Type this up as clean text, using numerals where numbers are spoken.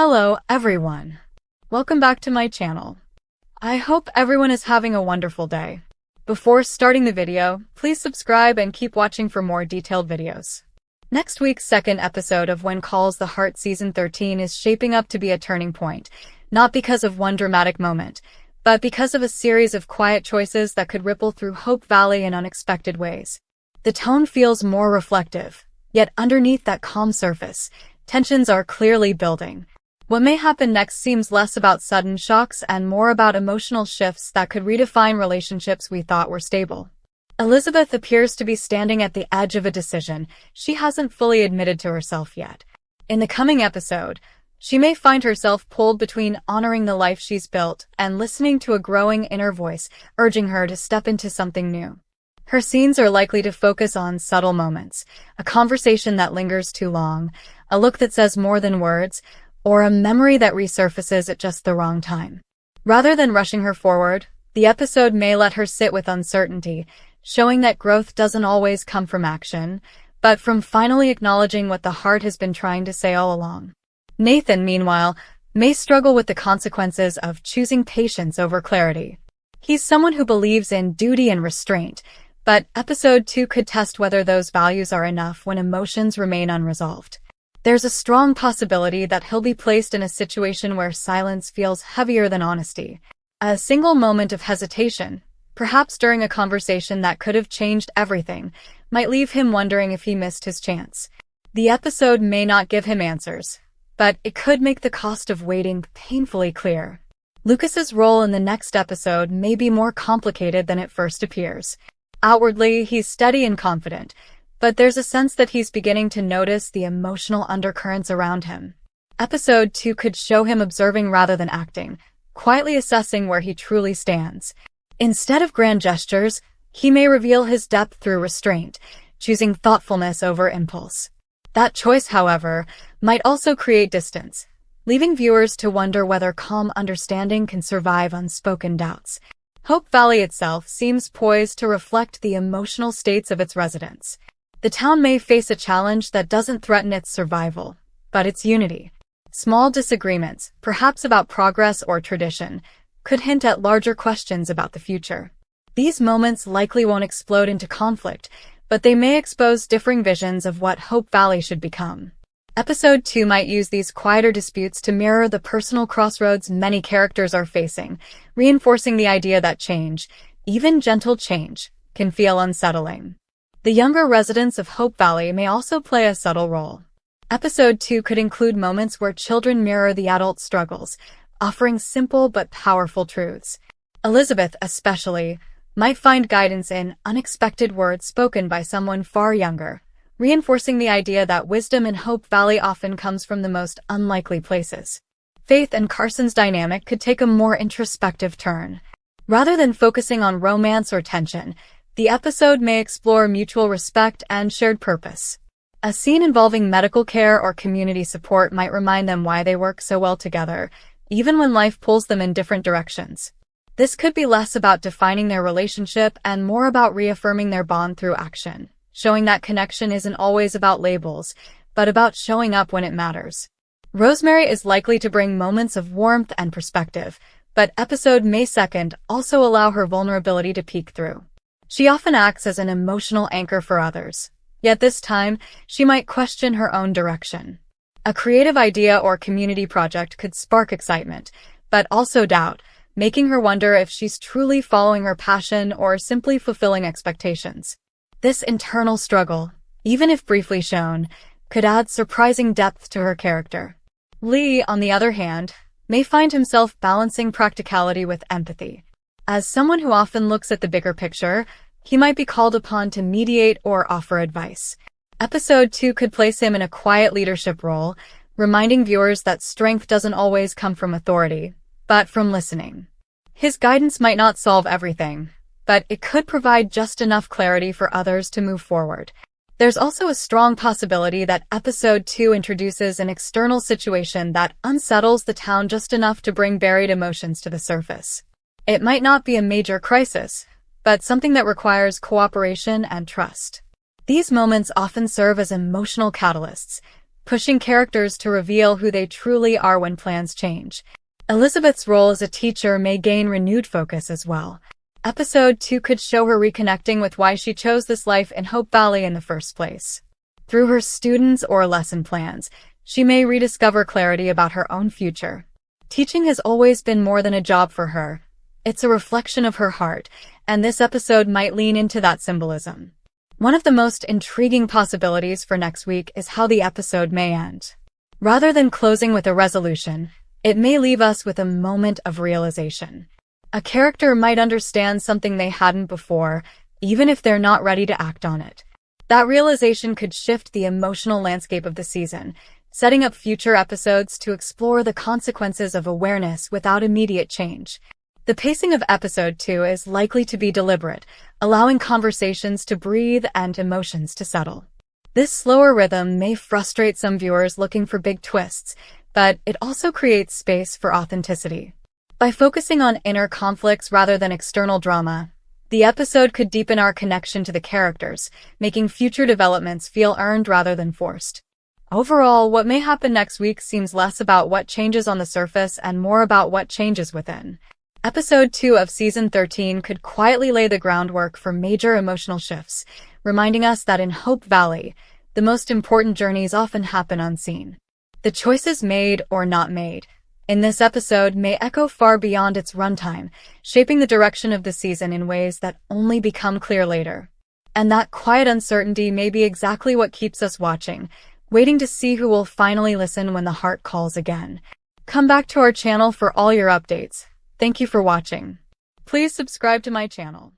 Hello, everyone. Welcome back to my channel. I hope everyone is having a wonderful day. Before starting the video, please subscribe and keep watching for more detailed videos. Next week's second episode of When Calls the Heart Season 13 is shaping up to be a turning point, not because of one dramatic moment, but because of a series of quiet choices that could ripple through Hope Valley in unexpected ways. The tone feels more reflective, yet underneath that calm surface, tensions are clearly building. What may happen next seems less about sudden shocks and more about emotional shifts that could redefine relationships we thought were stable. Elizabeth appears to be standing at the edge of a decision she hasn't fully admitted to herself yet. In the coming episode, she may find herself pulled between honoring the life she's built and listening to a growing inner voice urging her to step into something new. Her scenes are likely to focus on subtle moments, a conversation that lingers too long, a look that says more than words, or a memory that resurfaces at just the wrong time. Rather than rushing her forward, the episode may let her sit with uncertainty, showing that growth doesn't always come from action, but from finally acknowledging what the heart has been trying to say all along. Nathan, meanwhile, may struggle with the consequences of choosing patience over clarity. He's someone who believes in duty and restraint, but episode 2 could test whether those values are enough when emotions remain unresolved. There's a strong possibility that he'll be placed in a situation where silence feels heavier than honesty. A single moment of hesitation, perhaps during a conversation that could have changed everything, might leave him wondering if he missed his chance. The episode may not give him answers, but it could make the cost of waiting painfully clear. Lucas's role in the next episode may be more complicated than it first appears. Outwardly, he's steady and confident, but there's a sense that he's beginning to notice the emotional undercurrents around him. Episode 2 could show him observing rather than acting, quietly assessing where he truly stands. Instead of grand gestures, he may reveal his depth through restraint, choosing thoughtfulness over impulse. That choice, however, might also create distance, leaving viewers to wonder whether calm understanding can survive unspoken doubts. Hope Valley itself seems poised to reflect the emotional states of its residents. The town may face a challenge that doesn't threaten its survival, but its unity. Small disagreements, perhaps about progress or tradition, could hint at larger questions about the future. These moments likely won't explode into conflict, but they may expose differing visions of what Hope Valley should become. Episode 2 might use these quieter disputes to mirror the personal crossroads many characters are facing, reinforcing the idea that change, even gentle change, can feel unsettling. The younger residents of Hope Valley may also play a subtle role. Episode 2 could include moments where children mirror the adult struggles, offering simple but powerful truths. Elizabeth, especially, might find guidance in unexpected words spoken by someone far younger, reinforcing the idea that wisdom in Hope Valley often comes from the most unlikely places. Faith and Carson's dynamic could take a more introspective turn. Rather than focusing on romance or tension, the episode may explore mutual respect and shared purpose. A scene involving medical care or community support might remind them why they work so well together, even when life pulls them in different directions. This could be less about defining their relationship and more about reaffirming their bond through action, showing that connection isn't always about labels, but about showing up when it matters. Rosemary is likely to bring moments of warmth and perspective, but episode May 2nd also allow her vulnerability to peek through. She often acts as an emotional anchor for others, yet this time, she might question her own direction. A creative idea or community project could spark excitement, but also doubt, making her wonder if she's truly following her passion or simply fulfilling expectations. This internal struggle, even if briefly shown, could add surprising depth to her character. Lee, on the other hand, may find himself balancing practicality with empathy. As someone who often looks at the bigger picture, he might be called upon to mediate or offer advice. Episode 2 could place him in a quiet leadership role, reminding viewers that strength doesn't always come from authority, but from listening. His guidance might not solve everything, but it could provide just enough clarity for others to move forward. There's also a strong possibility that episode 2 introduces an external situation that unsettles the town just enough to bring buried emotions to the surface. It might not be a major crisis, but something that requires cooperation and trust. These moments often serve as emotional catalysts, pushing characters to reveal who they truly are when plans change. Elizabeth's role as a teacher may gain renewed focus as well. Episode 2 could show her reconnecting with why she chose this life in Hope Valley in the first place. Through her students or lesson plans, she may rediscover clarity about her own future. Teaching has always been more than a job for her. It's a reflection of her heart, and this episode might lean into that symbolism. One of the most intriguing possibilities for next week is how the episode may end. Rather than closing with a resolution, it may leave us with a moment of realization. A character might understand something they hadn't before, even if they're not ready to act on it. That realization could shift the emotional landscape of the season, setting up future episodes to explore the consequences of awareness without immediate change. The pacing of episode 2 is likely to be deliberate, allowing conversations to breathe and emotions to settle. This slower rhythm may frustrate some viewers looking for big twists, but it also creates space for authenticity. By focusing on inner conflicts rather than external drama, the episode could deepen our connection to the characters, making future developments feel earned rather than forced. Overall, what may happen next week seems less about what changes on the surface and more about what changes within. Episode 2 of Season 13 could quietly lay the groundwork for major emotional shifts, reminding us that in Hope Valley, the most important journeys often happen unseen. The choices made or not made in this episode may echo far beyond its runtime, shaping the direction of the season in ways that only become clear later. And that quiet uncertainty may be exactly what keeps us watching, waiting to see who will finally listen when the heart calls again. Come back to our channel for all your updates. Thank you for watching. Please subscribe to my channel.